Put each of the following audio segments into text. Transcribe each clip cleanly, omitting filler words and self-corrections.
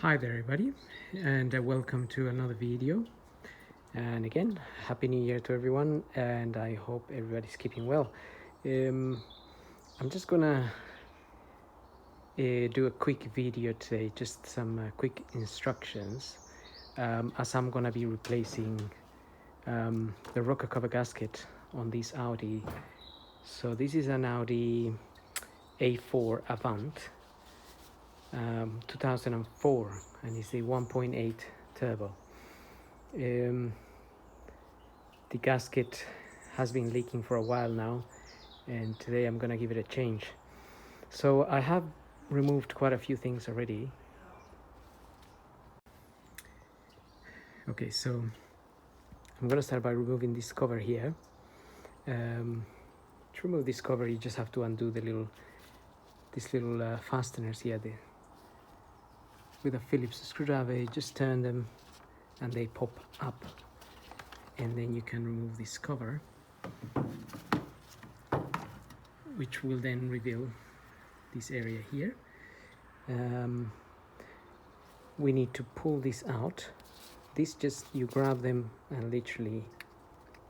Hi there everybody, and welcome to another video. And again, happy new year to everyone, and I hope everybody's keeping well. I'm just gonna do a quick video today, just some quick instructions, as I'm gonna be replacing the rocker cover gasket on this Audi. So this is an Audi A4 Avant 2004, and it's a 1.8 turbo. The gasket has been leaking for a while now, and today I'm gonna give it a change. So I have removed quite a few things already. Okay, so I'm gonna start by removing this cover here. To remove this cover, you just have to undo these little fasteners here. With a Phillips screwdriver, you just turn them and they pop up, and then you can remove this cover, which will then reveal this area here. We need to pull this out. This just, you grab them and literally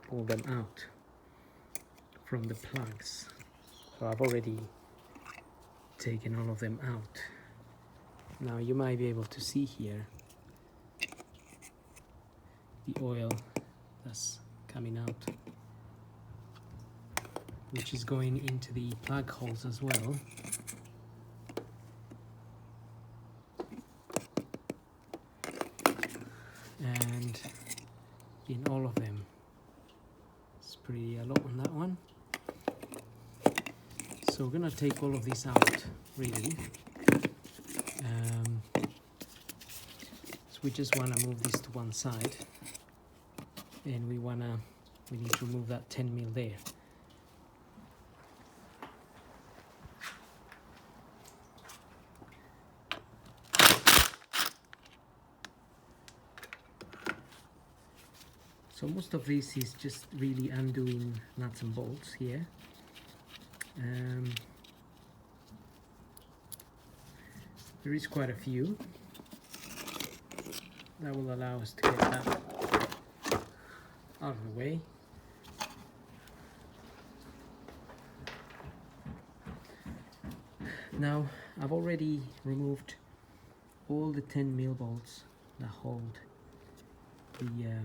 pull them out from the plugs. So I've already taken all of them out. Now you might be able to see here the oil that's coming out, which is going into the plug holes as well. And in all of them, it's pretty a lot on that one. So we're gonna take all of this out, really. So we just wanna move this to one side, and we need to remove that 10mm there. So most of this is just really undoing nuts and bolts here. There is quite a few that will allow us to get that out of the way. Now I've already removed all the 10mm bolts that hold the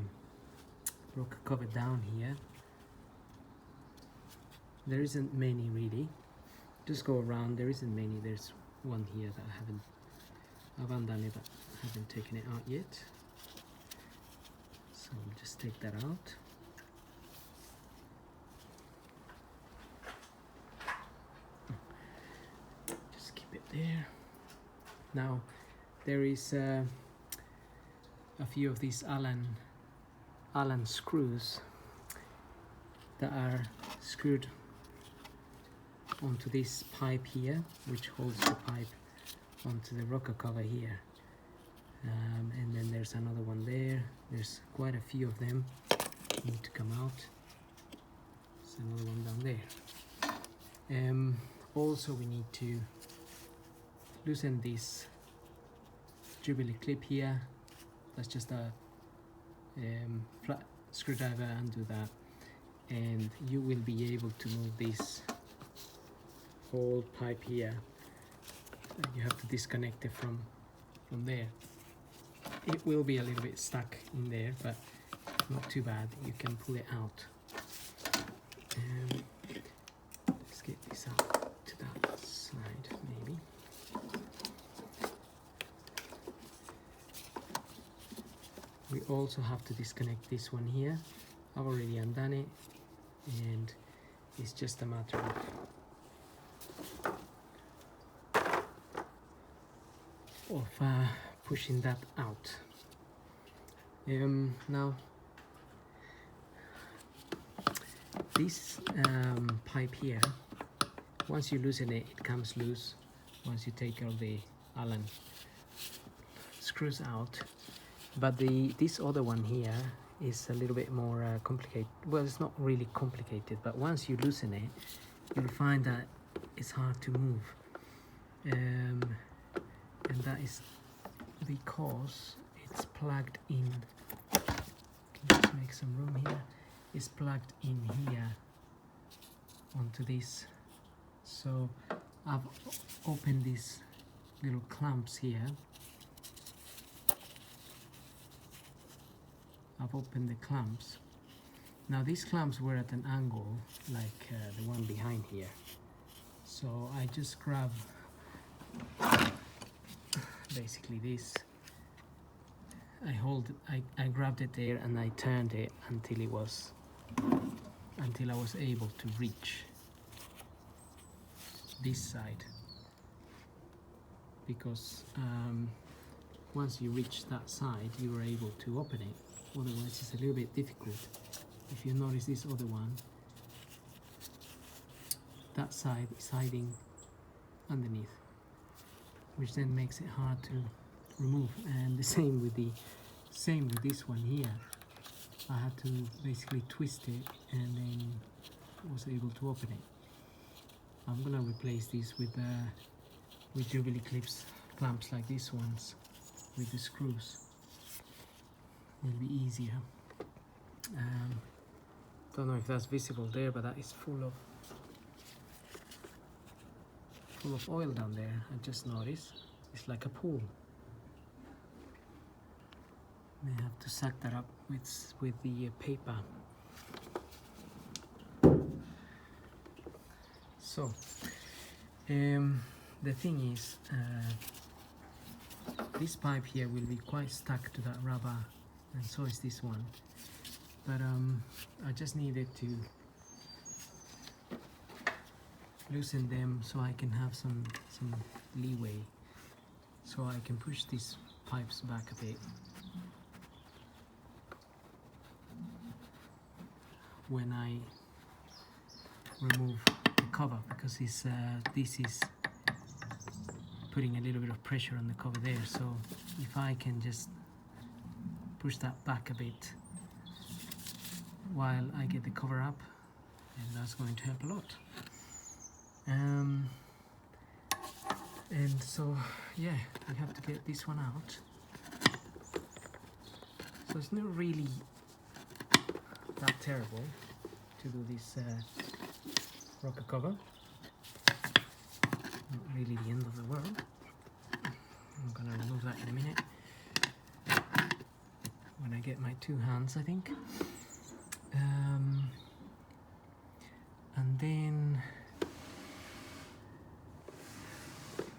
rocker cover down here. There isn't many really. Just go around, there isn't many. There's one here that I've undone it, but haven't taken it out yet. So we'll just take that out. Just keep it there. Now there is a few of these Allen screws that are screwed onto this pipe here, which holds the pipe onto the rocker cover here. And then there's another one there. There's quite a few of them need to come out. There's another one down there. Also we need to loosen this Jubilee clip here. That's just a flat screwdriver, undo that, and you will be able to move this whole pipe here. You have to disconnect it from there. It will be a little bit stuck in there, but not too bad. You can pull it out. Let's get this out to that side maybe. We also have to disconnect this one here. I've already undone it, and it's just a matter of pushing that out. Now this pipe here, once you loosen it, it comes loose. Once you take all the Allen screws out, but this other one here is a little bit more complicated. Well, it's not really complicated, but once you loosen it, you'll find that it's hard to move, and that is because it's plugged in. Can just make some room here. It's plugged in here onto this. So I've opened these little clamps here. I've opened the clamps. Now these clamps were at an angle like the one behind here. So I just grab basically this. I grabbed it there and I turned it until I was able to reach this side, because once you reach that side you are able to open it. Otherwise it's a little bit difficult. If you notice this other one, that side is hiding underneath, which then makes it hard to remove. And the same with this one here. I had to basically twist it and then was able to open it. I'm gonna replace these with Jubilee clips, clamps like these ones with the screws. It'll be easier. Don't know if that's visible there, but that is full of oil down there. I just noticed it's like a pool. May have to suck that up with the paper. So the thing is, this pipe here will be quite stuck to that rubber, and so is this one. But I just needed to loosen them so I can have some leeway, so I can push these pipes back a bit when I remove the cover, because this is putting a little bit of pressure on the cover there. So if I can just push that back a bit while I get the cover up, and that's going to help a lot. And so yeah, we have to get this one out. So it's not really that terrible to do this rocker cover. Not really the end of the world. I'm gonna remove that in a minute when I get my two hands, I think. And then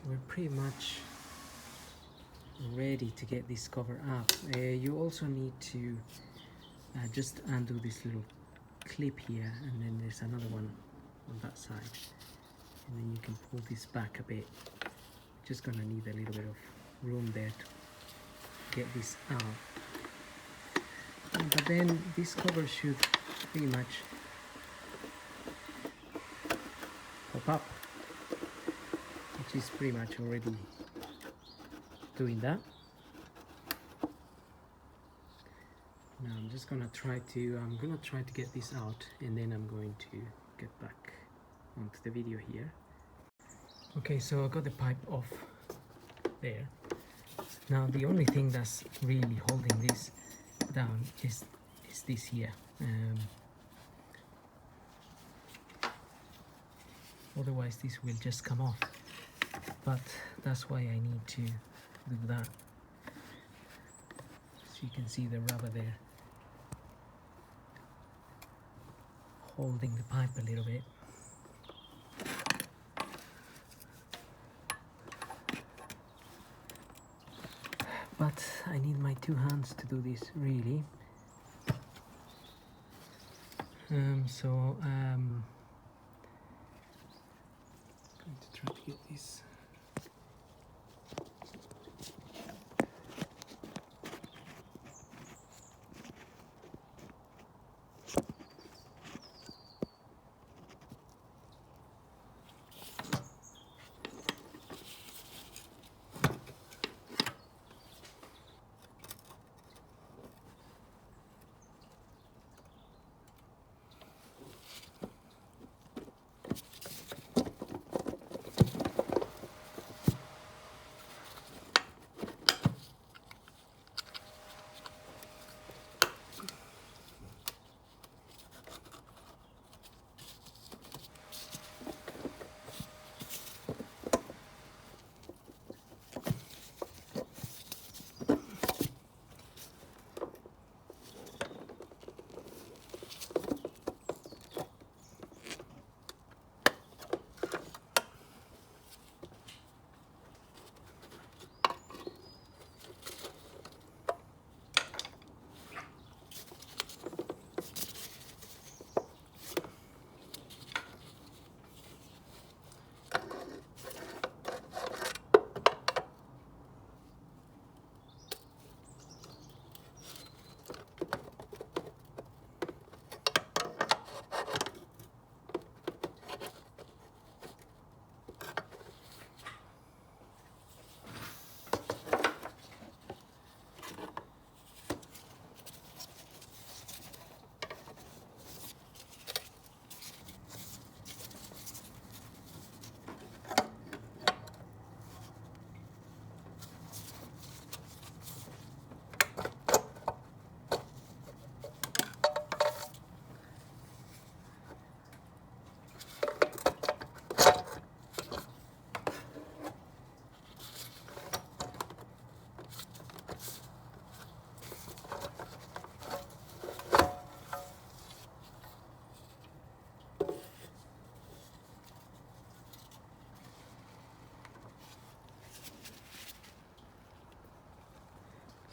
we're pretty much ready to get this cover up. You also need to just undo this little clip here, and then there's another one on that side, and then you can pull this back a bit. Just gonna need a little bit of room there to get this out. But then this cover should pretty much pop up, which is pretty much already doing that. Now I'm just gonna try to get this out, and then I'm going to get back onto the video here. Okay, so I got the pipe off there. Now the only thing that's really holding this down is this here. Otherwise this will just come off, but that's why I need to do that. So you can see the rubber there holding the pipe a little bit. But I need my two hands to do this, really. So I'm going to try to get this.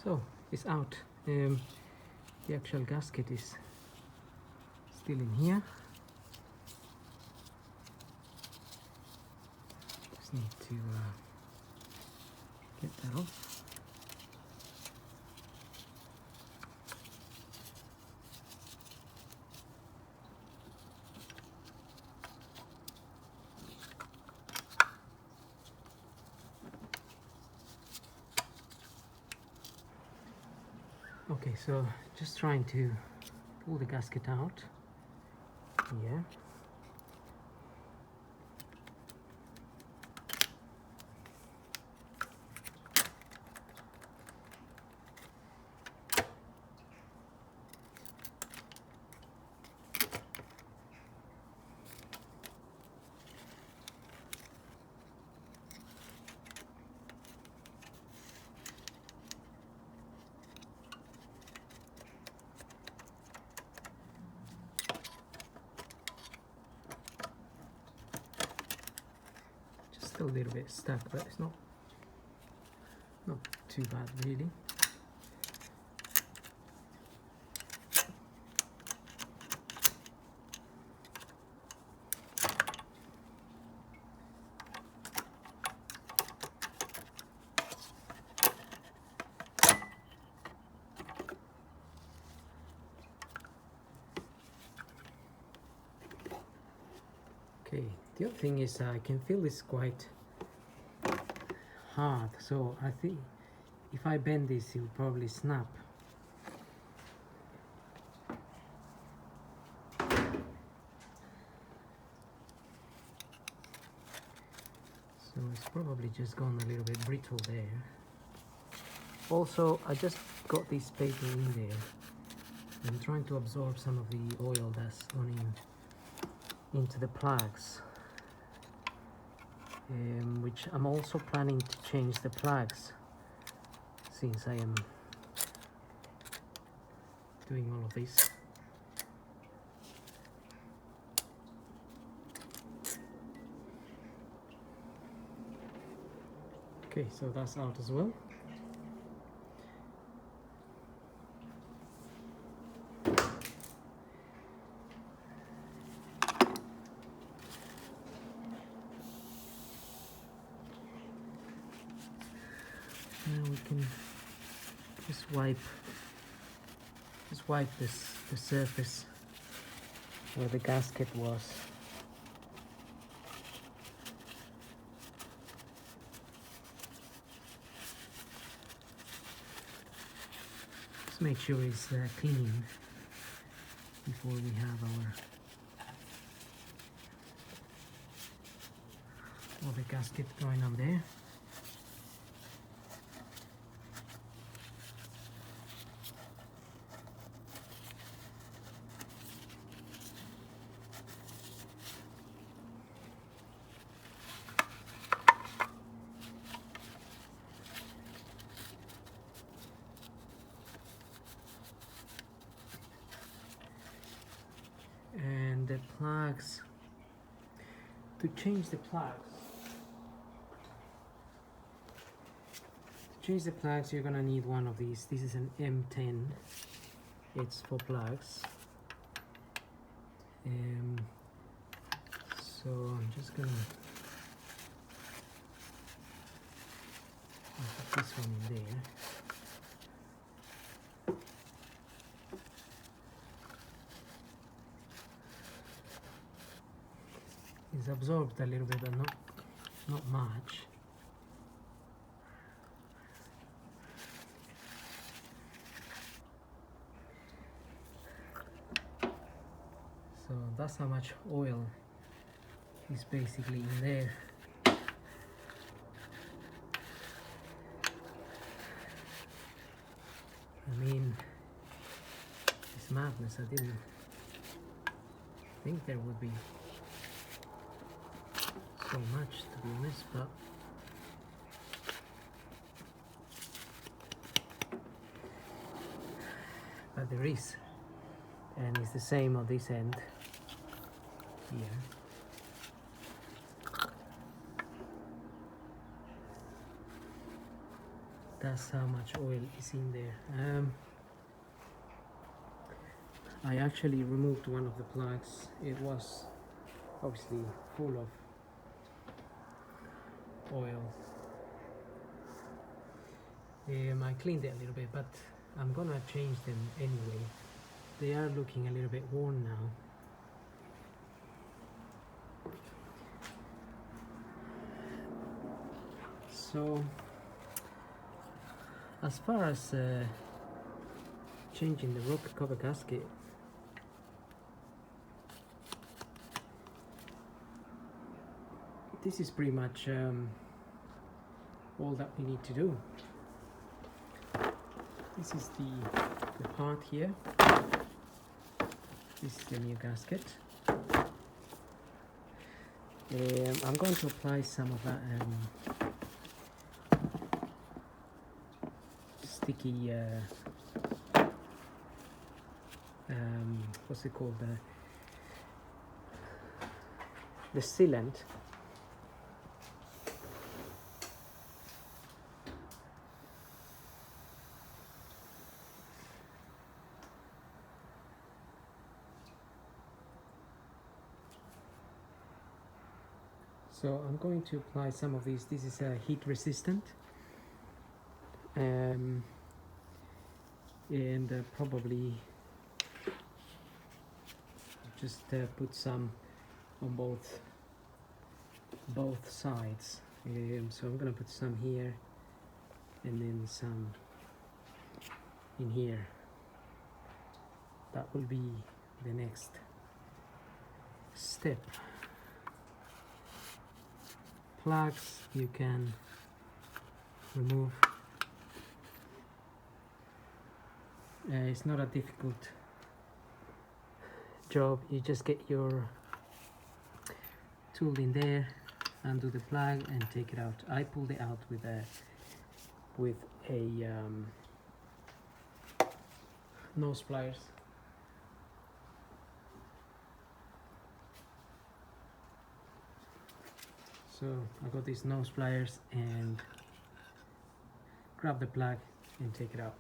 So it's out. The actual gasket is still in here. Just need to get that off. Okay, so just trying to pull the gasket out. Yeah. Still a little bit stuck, but it's not too bad really. Okay, the other thing is I can feel this quite hard, so I think if I bend this, it will probably snap. So it's probably just gone a little bit brittle there. Also, I just got this paper in there. I'm trying to absorb some of the oil that's gone into the plugs, which I'm also planning to change the plugs since I am doing all of this. Okay, so that's out as well. Now we can just wipe the surface where the gasket was. Just make sure it's clean before we have all the gasket going on there. And the plugs, to change the plugs, you're gonna need one of these. This is an M10. It's for plugs. So I'm just gonna put this one in there. It's absorbed a little bit, but not much. So that's how much oil is basically in there. I mean, it's madness. I didn't think there would be so much, to be honest, but there is, and it's the same on this end here. that's how much oil is in there. I actually removed one of the plugs. It was obviously full of oil. I cleaned it a little bit, but I'm gonna change them anyway. They are looking a little bit worn now. So as far as changing the rocker cover gasket, this is pretty much all that we need to do. This is the part here. This is the new gasket. I'm going to apply some of that sticky what's it called, the sealant. So I'm going to apply some of these. This is heat resistant, and probably just put some on both sides. So I'm gonna put some here and then some in here. That will be the next step. Plugs you can remove. It's not a difficult job. You just get your tool in there, undo the plug and take it out. I pulled it out with a nose pliers. So I got these nose pliers and grab the plug and take it out.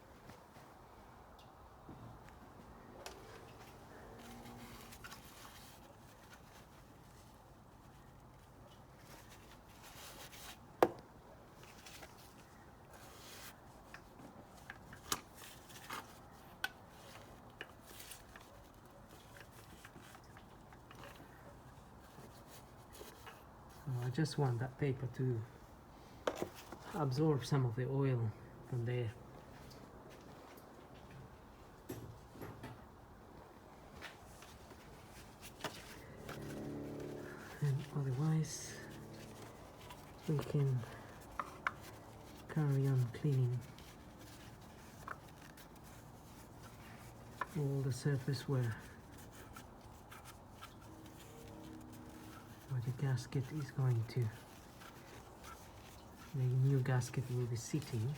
I just want that paper to absorb some of the oil from there. And otherwise we can carry on cleaning all the surface where the gasket is going to, the new gasket will be sitting.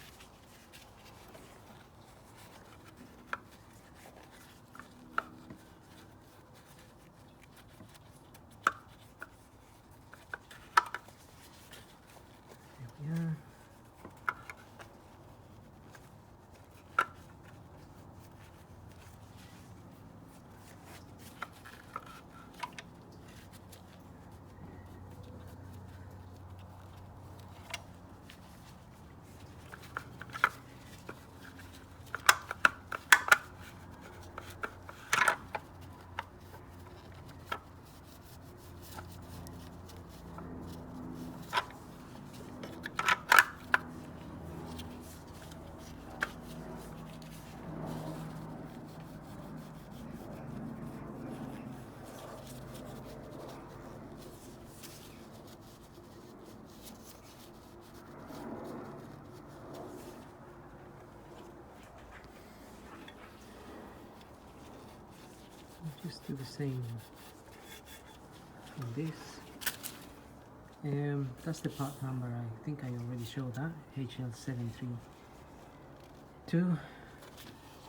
There we are. Just do the same on this. That's the part number. I think I already showed that, HL732.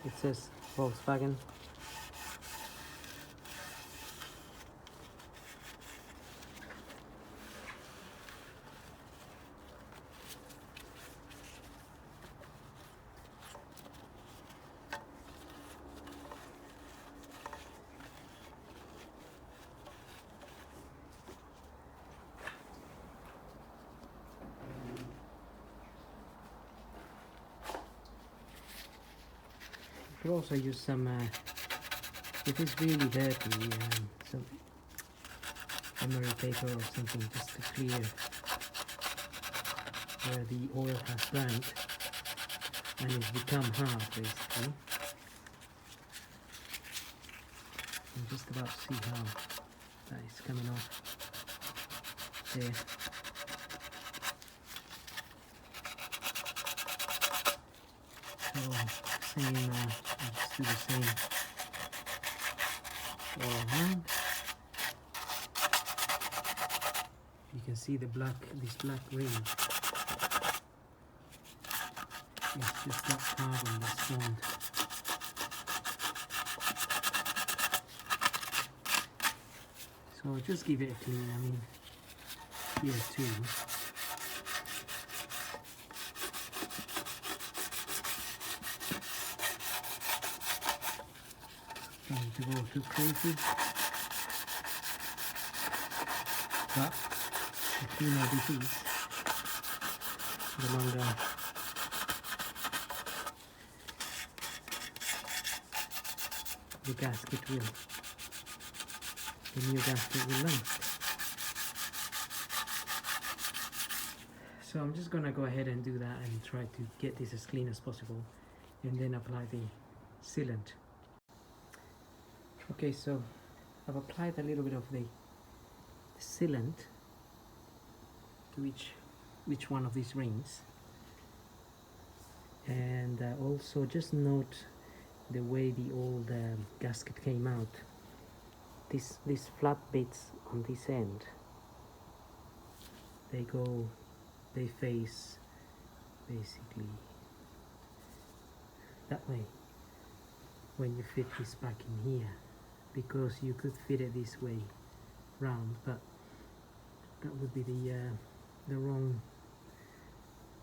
It says Volkswagen. could also use some, if it's really dirty, some emery paper or something just to clear where the oil has burnt and it's become hard basically. You can just about see how that is coming off there. So same, I'll just do the same all around. You can see the black, this black ring. It's just that hard on this wand. So I'll just give it a clean, I mean, here too. Going to go too crazy. But the cleaner this is, the longer the gasket will, the new gasket will last. So I'm just gonna go ahead and do that and try to get this as clean as possible and then apply the sealant. Okay, so I've applied a little bit of the sealant to each one of these rings, and also just note the way the old gasket came out. These flat bits on this end, they face basically that way when you fit this back in here, because you could fit it this way round, but that would be the wrong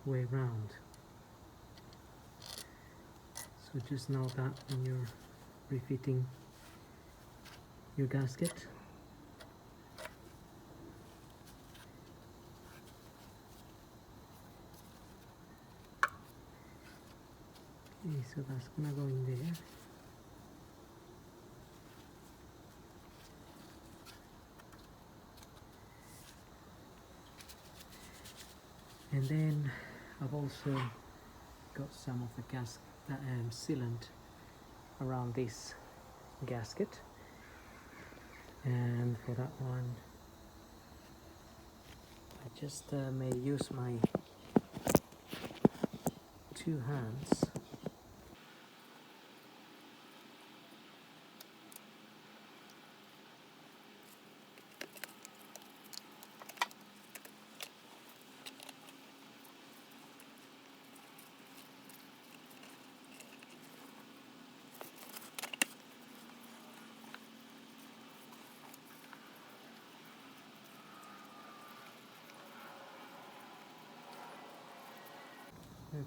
way round. So just note that when you're refitting your gasket. Okay, so that's gonna go in there. And then I've also got some of the sealant around this gasket, and for that one I just may use my 2 hands.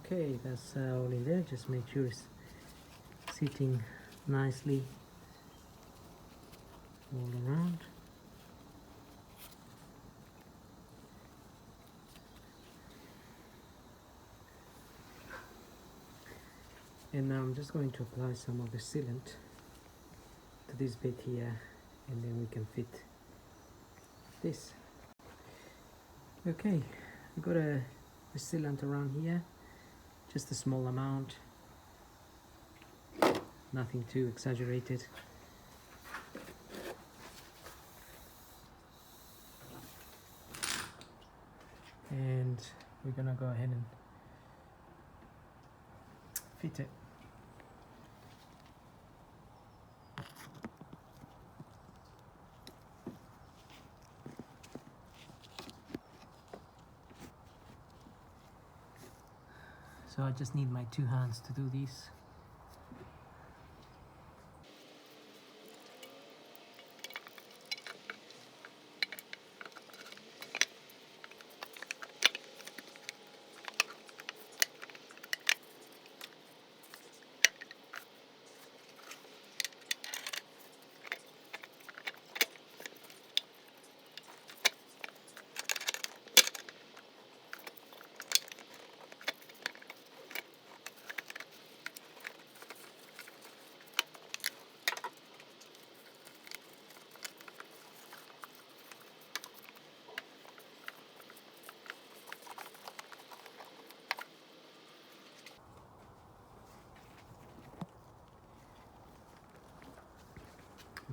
Okay, that's all in there. Just make sure it's sitting nicely all around. And now I'm just going to apply some of the sealant to this bit here, and then we can fit this. Okay, I've got the sealant around here, just a small amount, nothing too exaggerated. And we're gonna go ahead and fit it. So I just need my 2 hands to do this.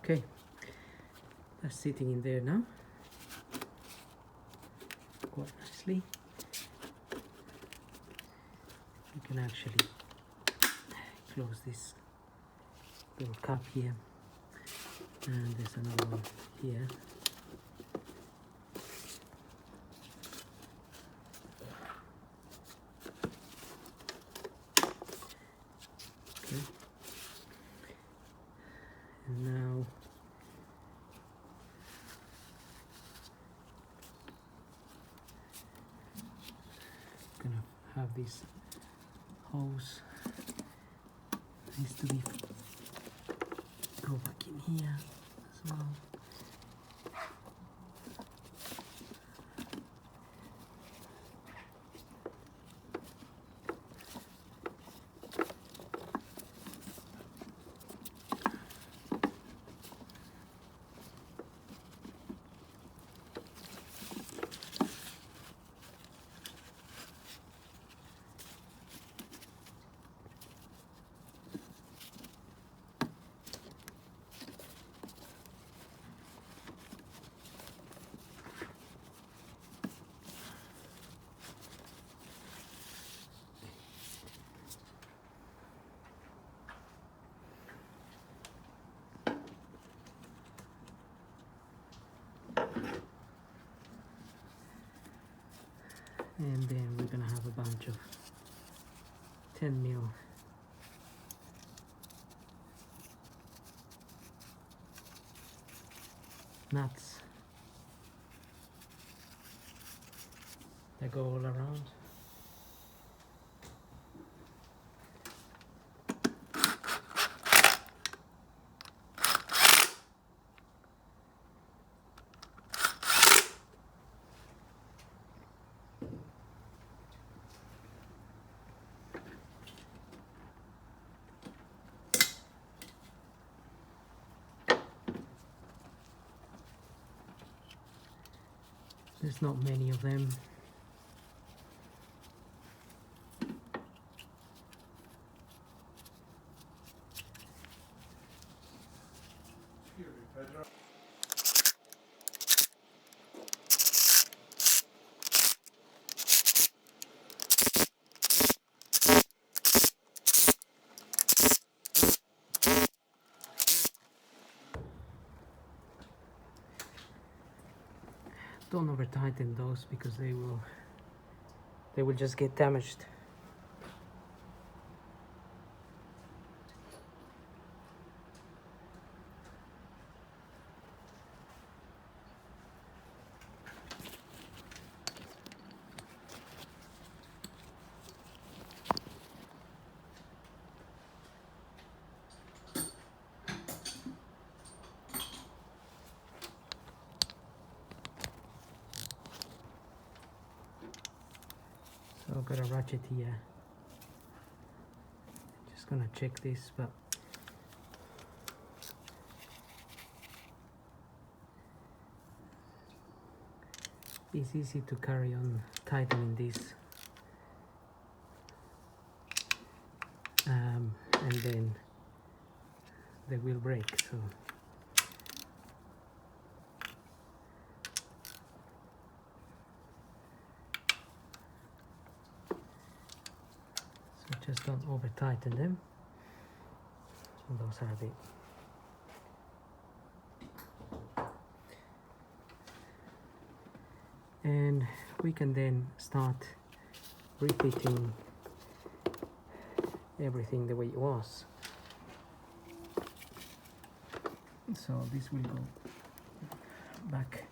Okay, that's sitting in there now quite nicely. You can actually close this little cap here, and there's another one here. Okay. And now I'm gonna have this hose needs to be go back in here as well. And then we're gonna have a bunch of 10mm nuts that go all around. There's not many of them. Don't over tighten those because they will just get damaged. So I've got a ratchet here. Just gonna check this, but it's easy to carry on tightening this, and then they will break. So just don't over tighten them. Those are a bit. And we can then start refitting everything the way it was. So this will go back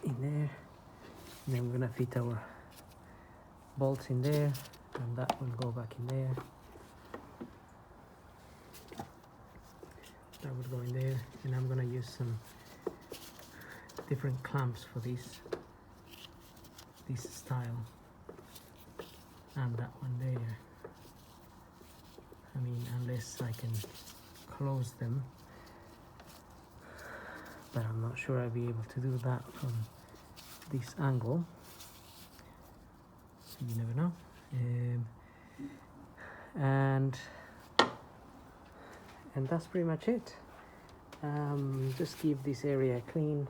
in there, and then we're gonna fit our bolts in there, and that will go back in there. That would go in there, and I'm gonna use some different clamps for this style, and that one there. I mean, unless I can close them, but I'm not sure I'll be able to do that from this angle. You never know. And that's pretty much it. just keep this area clean.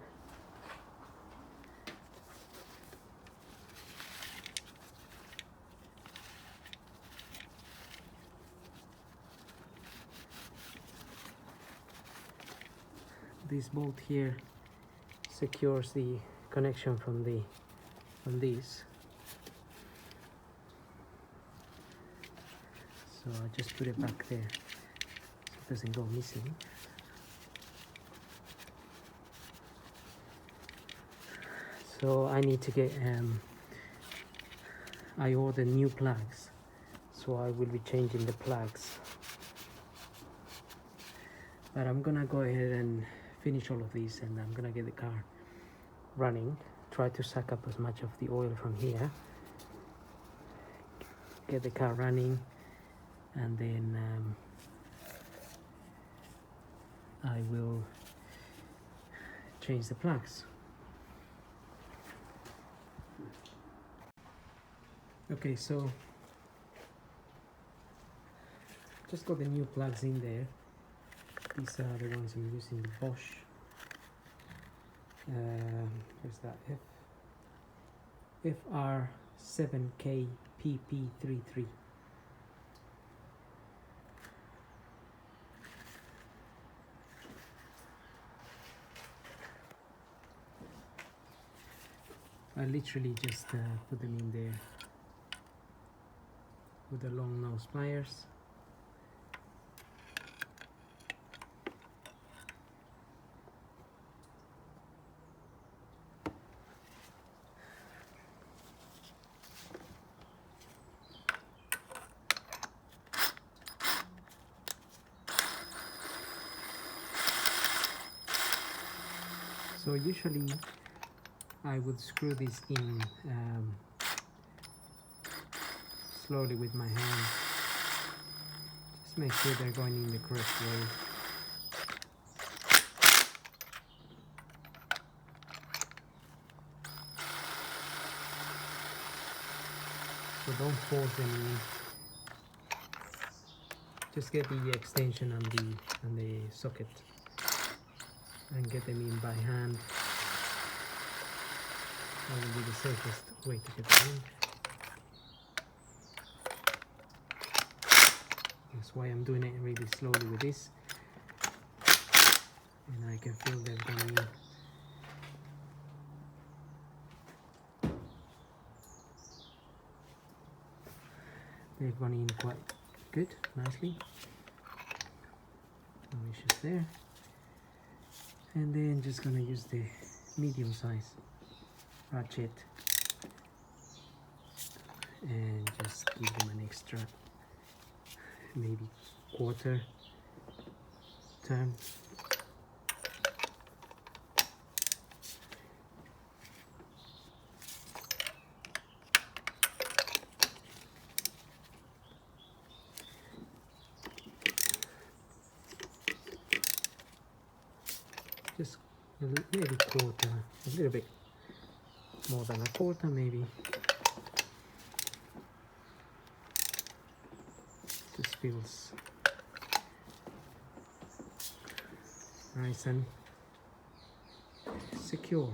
This bolt here secures the connection from these. So I just put it back there so it doesn't go missing. So I need to get I ordered new plugs, so I will be changing the plugs, but I'm gonna go ahead and finish all of these, and I'm gonna get the car running, try to suck up as much of the oil from here, get the car running, and then I will change the plugs. Okay, so just got the new plugs in there. These are the ones I'm using, the Bosch. Where's that? FR7KPP33. I literally just put them in there with the long nose pliers. So usually I would screw this in slowly with my hand. Just make sure they're going in the correct way. So don't force them in. Just get the extension on the socket and get them in by hand. That will be the safest way to get them in. That's why I'm doing it really slowly with this, and I can feel them going in. They've gone in quite good, nicely. No issues there. And then just gonna use the medium size ratchet and just give them an extra, maybe quarter turn. Just maybe quarter, a little bit more than a quarter maybe. Just feels nice and secure,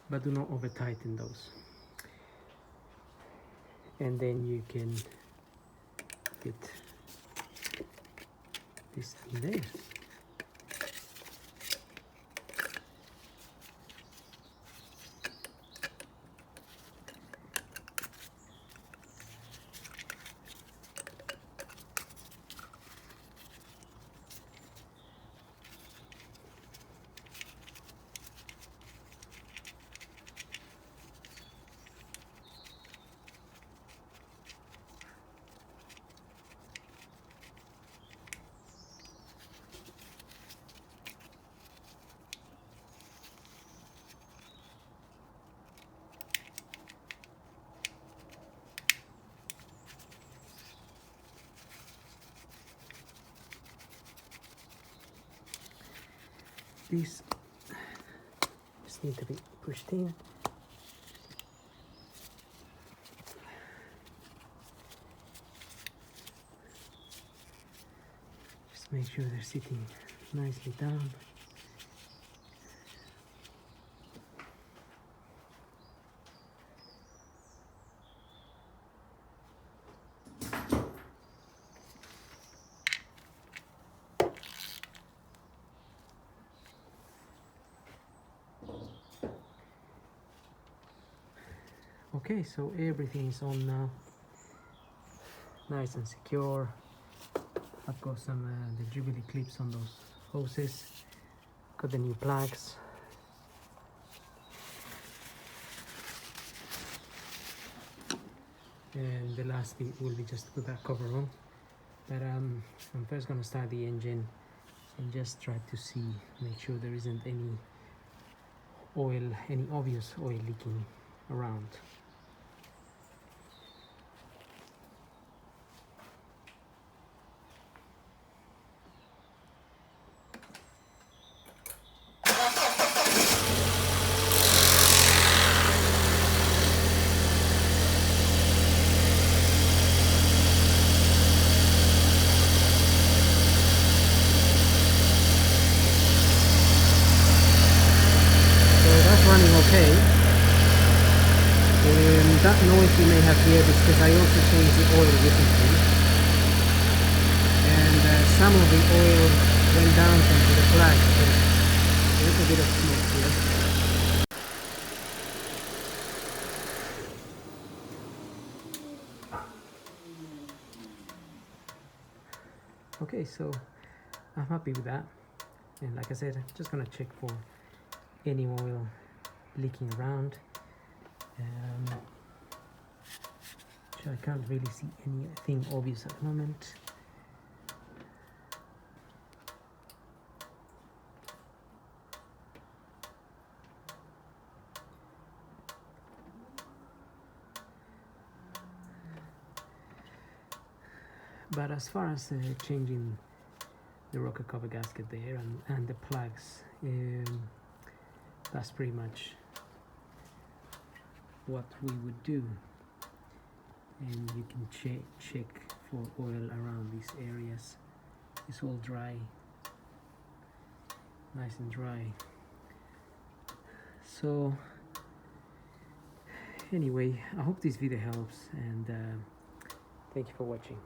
but do not over tighten those. And then you can get this in there. These just need to be pushed in. Just make sure they're sitting nicely down. Okay, so everything is on now, nice and secure. I've got some the Jubilee clips on those hoses, got the new plugs. And the last bit will be just to put that cover on. But I'm first gonna start the engine and just try to see, make sure there isn't any oil, any obvious oil leaking around. Running okay. That noise you may have heard is because I also changed the oil recently, and some of the oil went down into the flag, so a little bit of smoke here. Okay, so I'm happy with that, and like I said, I'm just gonna check for any oil leaking around. So I can't really see anything obvious at the moment. But as far as changing the rocker cover gasket there and the plugs, that's pretty much what we would do. And you can check for oil around these areas. It's all dry, nice and dry. So anyway, I hope this video helps, and thank you for watching.